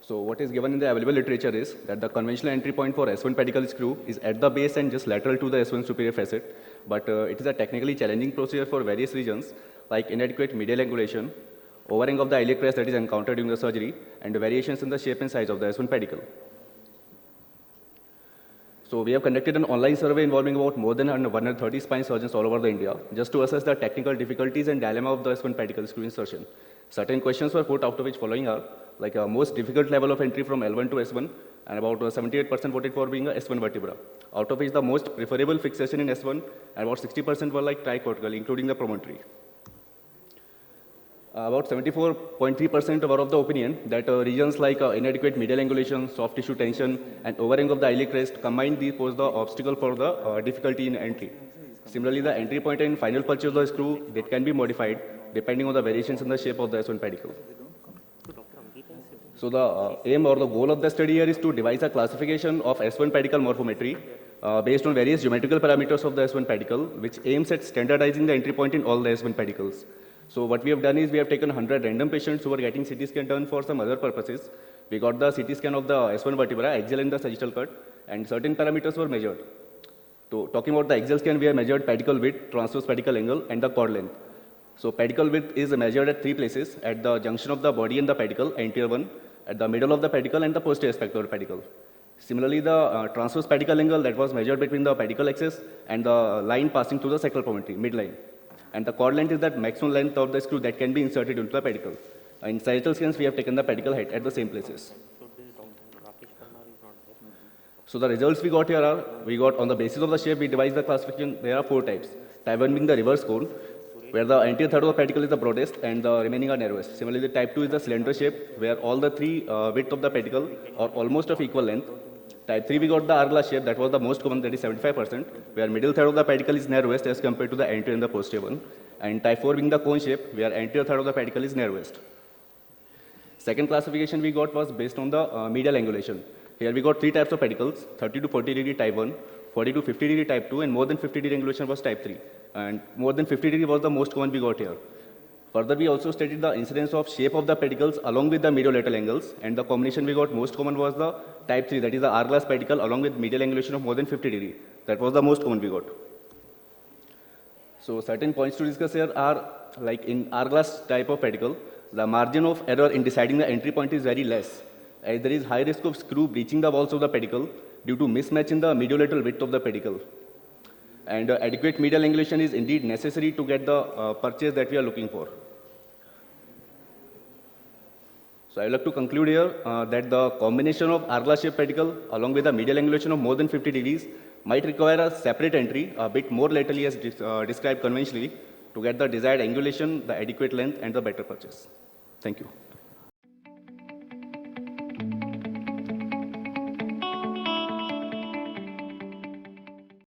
So what is given in the available literature is that the conventional entry point for S1 pedicle screw is at the base and just lateral to the S1 superior facet, but it is a technically challenging procedure for various reasons like inadequate medial angulation, overhang of the iliac crest that is encountered during the surgery, and variations in the shape and size of the S1 pedicle. So we have conducted an online survey involving about more than 130 spine surgeons all over the India, just to assess the technical difficulties and dilemma of the S1 pedicle screw insertion. Certain questions were put, out of which following are like a most difficult level of entry from L1 to S1, and about 78% voted for being a S1 vertebra, out of which the most preferable fixation in S1, and about 60% were like tricortical, including the promontory. About 74.3% were of the opinion that regions like inadequate medial angulation, soft tissue tension, and overhang of the iliac crest combined these pose the obstacle for the difficulty in entry. Similarly, the entry point and final purchase of the screw that can be modified depending on the variations in the shape of the S1 pedicle. So the aim or the goal of the study here is to devise a classification of S1 pedicle morphometry based on various geometrical parameters of the S1 pedicle, which aims at standardizing the entry point in all the S1 pedicles. So what we have done is we have taken 100 random patients who were getting CT scan done for some other purposes. We got the CT scan of the S1 vertebra, axial and the sagittal cut, and certain parameters were measured. So talking about the axial scan, we have measured pedicle width, transverse pedicle angle, and the cord length. So pedicle width is measured at 3 places: at the junction of the body and the pedicle, anterior one, at the middle of the pedicle, and the posterior aspect of the pedicle. Similarly, the transverse pedicle angle that was measured between the pedicle axis and the line passing through the sacral promontory, midline. And the cord length is that maximum length of the screw that can be inserted into the pedicle. In sagittal scans, we have taken the pedicle height at the same places. So the results we got here are, we got on the basis of the shape, we devised the classification. There are 4 types. Type 1 being the reverse cone, where the anterior third of the pedicle is the broadest and the remaining are narrowest. Similarly, the type 2 is the cylinder shape, where all the 3 width of the pedicle are almost of equal length. Type 3, we got the hourglass shape, that was the most common, that is 75%, where middle third of the pedicle is narrowest as compared to the anterior and the posterior one. And type 4 being the cone shape, where anterior third of the pedicle is narrowest. Second classification we got was based on the medial angulation. Here we got 3 types of pedicles: 30 to 40 degree type 1, 40 to 50 degree type 2, and more than 50 degree angulation was type 3. And more than 50 degree was the most common we got here. Further, we also studied the incidence of shape of the pedicles along with the medial-lateral angles, and the combination we got most common was the type 3, that is the hourglass pedicle along with medial angulation of more than 50 degree. That was the most common we got. So certain points to discuss here are, like in hourglass type of pedicle, the margin of error in deciding the entry point is very less, as there is high risk of screw breaching the walls of the pedicle due to mismatch in the medial-lateral width of the pedicle. And adequate medial angulation is indeed necessary to get the purchase that we are looking for. So I would like to conclude here that the combination of hourglass shaped pedicle along with the medial angulation of more than 50 degrees might require a separate entry, a bit more laterally as described conventionally, to get the desired angulation, the adequate length, and the better purchase. Thank you.